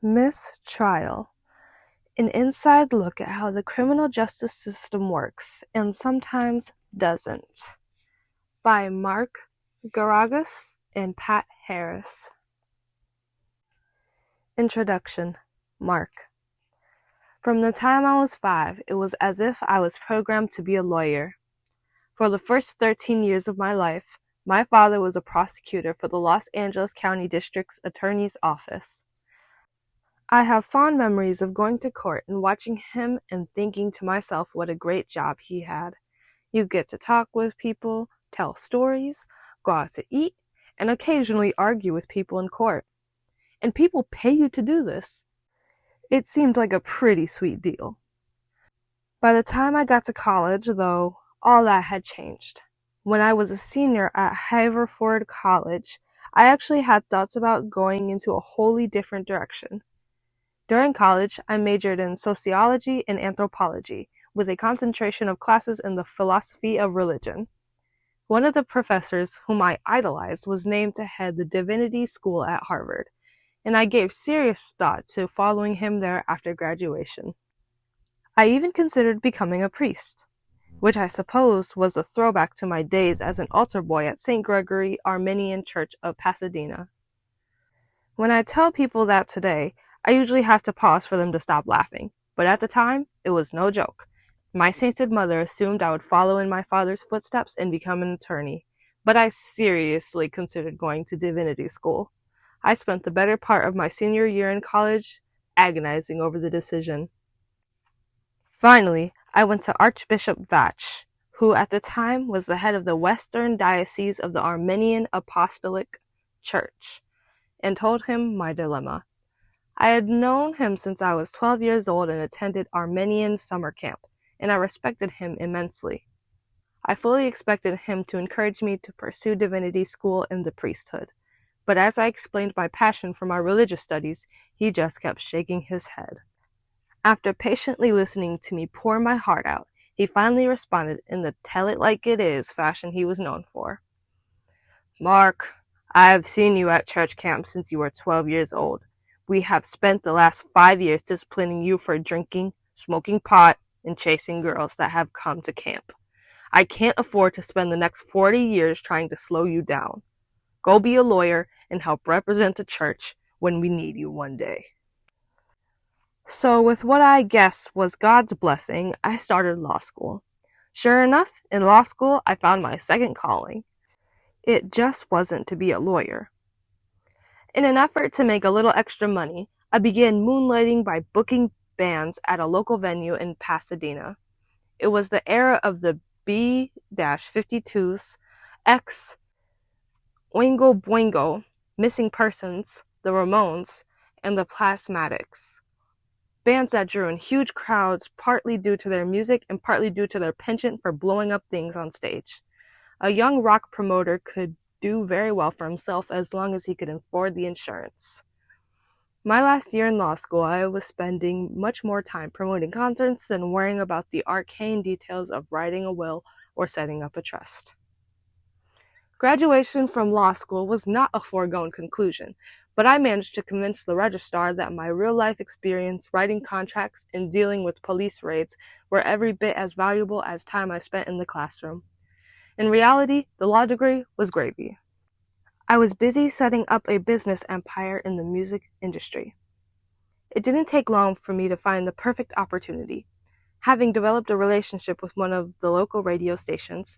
Mistrial, an inside look at how the criminal justice system works and sometimes doesn't, by Mark Garagas and Pat Harris. Introduction. Mark. From the time I was 5, it was as if I was programmed to be a lawyer. For the first 13 years of my life, my father was a prosecutor for the Los Angeles County District's Attorney's Office. I have fond memories of going to court and watching him and thinking to myself what a great job he had. You get to talk with people, tell stories, go out to eat, and occasionally argue with people in court. And people pay you to do this. It seemed like a pretty sweet deal. By the time I got to college, though, all that had changed. When I was a senior at Haverford College, I actually had thoughts about going into a wholly different direction. During college, I majored in sociology and anthropology, with a concentration of classes in the philosophy of religion. One of the professors whom I idolized was named to head the divinity school at Harvard, and I gave serious thought to following him there after graduation. I even considered becoming a priest, which I suppose was a throwback to my days as an altar boy at St. Gregory Armenian Church of Pasadena. When I tell people that today, I usually have to pause for them to stop laughing, but at the time, it was no joke. My sainted mother assumed I would follow in my father's footsteps and become an attorney, but I seriously considered going to divinity school. I spent the better part of my senior year in college agonizing over the decision. Finally, I went to Archbishop Vach, who at the time was the head of the Western Diocese of the Armenian Apostolic Church, and told him my dilemma. I had known him since I was 12 years old and attended Armenian summer camp, and I respected him immensely. I fully expected him to encourage me to pursue divinity school and the priesthood, but as I explained my passion for my religious studies, he just kept shaking his head. After patiently listening to me pour my heart out, he finally responded in the tell-it-like-it-is fashion he was known for. Mark, I have seen you at church camp since you were 12 years old. We have spent the last 5 years disciplining you for drinking, smoking pot, and chasing girls that have come to camp. I can't afford to spend the next 40 years trying to slow you down. Go be a lawyer and help represent the church when we need you one day. So with what I guess was God's blessing, I started law school. Sure enough, in law school, I found my second calling. It just wasn't to be a lawyer. In an effort to make a little extra money, I began moonlighting by booking bands at a local venue in Pasadena. It was the era of the B-52s, X, Oingo Boingo, Missing Persons, the Ramones, and the Plasmatics. Bands that drew in huge crowds partly due to their music and partly due to their penchant for blowing up things on stage. A young rock promoter could do very well for himself as long as he could afford the insurance. My last year in law school, I was spending much more time promoting concerts than worrying about the arcane details of writing a will or setting up a trust. Graduation from law school was not a foregone conclusion, but I managed to convince the registrar that my real-life experience writing contracts and dealing with police raids were every bit as valuable as time I spent in the classroom. In reality, the law degree was gravy. I was busy setting up a business empire in the music industry. It didn't take long for me to find the perfect opportunity. Having developed a relationship with one of the local radio stations,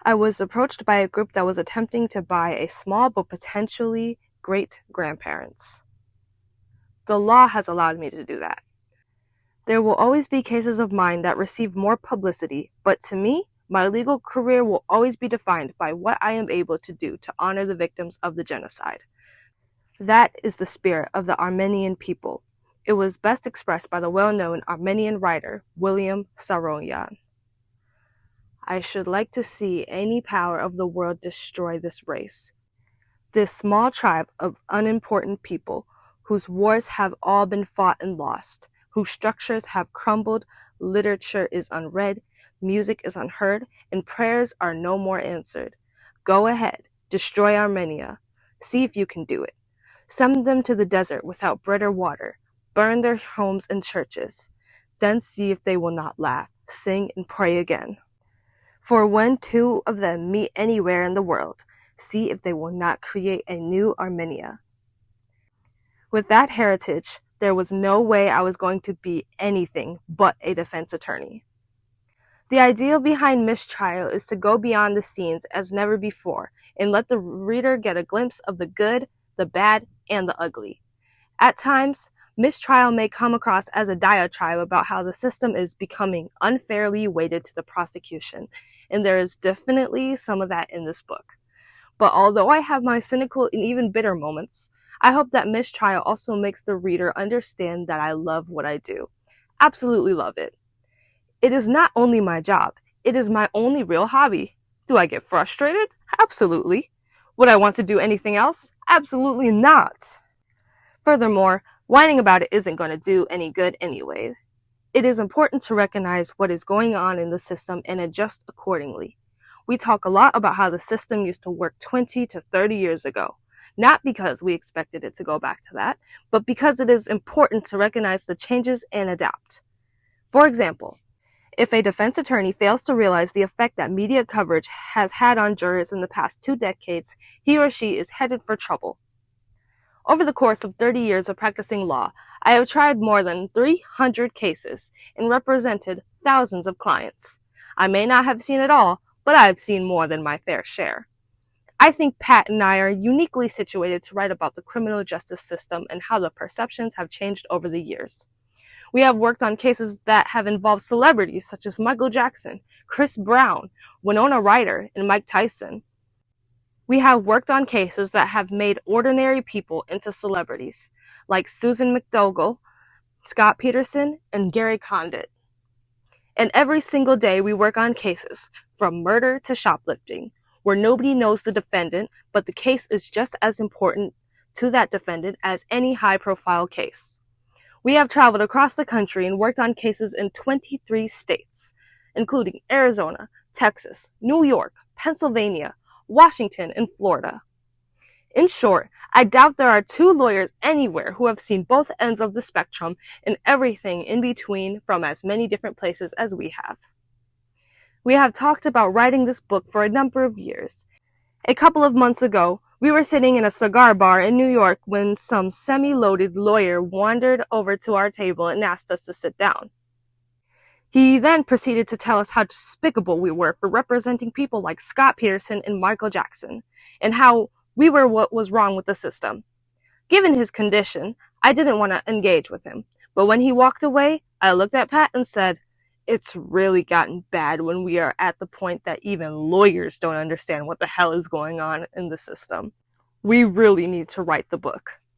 I was approached by a group that was attempting to buy a small but potentially great-grandparents. The law has allowed me to do that. There will always be cases of mine that receive more publicity, but to me, my legal career will always be defined by what I am able to do to honor the victims of the genocide. That is the spirit of the Armenian people. It was best expressed by the well-known Armenian writer William Saroyan. I should like to see any power of the world destroy this race. This small tribe of unimportant people whose wars have all been fought and lost, whose structures have crumbled, literature is unread, music is unheard, and prayers are no more answered. Go ahead, destroy Armenia. See if you can do it. Send them to the desert without bread or water, burn their homes and churches. Then see if they will not laugh, sing, and pray again. For when two of them meet anywhere in the world, see if they will not create a new Armenia. With that heritage, there was no way I was going to be anything but a defense attorney. The idea behind Mistrial is to go beyond the scenes as never before and let the reader get a glimpse of the good, the bad, and the ugly. At times, Mistrial may come across as a diatribe about how the system is becoming unfairly weighted to the prosecution, and there is definitely some of that in this book. But although I have my cynical and even bitter moments, I hope that Mistrial also makes the reader understand that I love what I do. Absolutely love it. It is not only my job, it is my only real hobby. Do I get frustrated? Absolutely. Would I want to do anything else? Absolutely not. Furthermore, whining about it isn't going to do any good anyway. It is important to recognize what is going on in the system and adjust accordingly. We talk a lot about how the system used to work 20 to 30 years ago, not because we expected it to go back to that, but because it is important to recognize the changes and adapt. For example, if a defense attorney fails to realize the effect that media coverage has had on jurors in the past 2 decades, he or she is headed for trouble. Over the course of 30 years of practicing law, I have tried more than 300 cases and represented thousands of clients. I may not have seen it all, but I have seen more than my fair share. I think Pat and I are uniquely situated to write about the criminal justice system and how the perceptions have changed over the years. We have worked on cases that have involved celebrities such as Michael Jackson, Chris Brown, Winona Ryder, and Mike Tyson. We have worked on cases that have made ordinary people into celebrities, like Susan McDougall, Scott Peterson, and Gary Condit. And every single day we work on cases, from murder to shoplifting, where nobody knows the defendant, but the case is just as important to that defendant as any high-profile case. We have traveled across the country and worked on cases in 23 states, including Arizona, Texas, New York, Pennsylvania, Washington, and Florida. In short, I doubt there are 2 lawyers anywhere who have seen both ends of the spectrum and everything in between from as many different places as we have. We have talked about writing this book for a number of years. A couple of months ago, we were sitting in a cigar bar in New York when some semi-loaded lawyer wandered over to our table and asked us to sit down. He then proceeded to tell us how despicable we were for representing people like Scott Peterson and Michael Jackson, and how we were what was wrong with the system. Given his condition, I didn't want to engage with him, but when he walked away, I looked at Pat and said, "It's really gotten bad when we are at the point that even lawyers don't understand what the hell is going on in the system. We really need to write the book."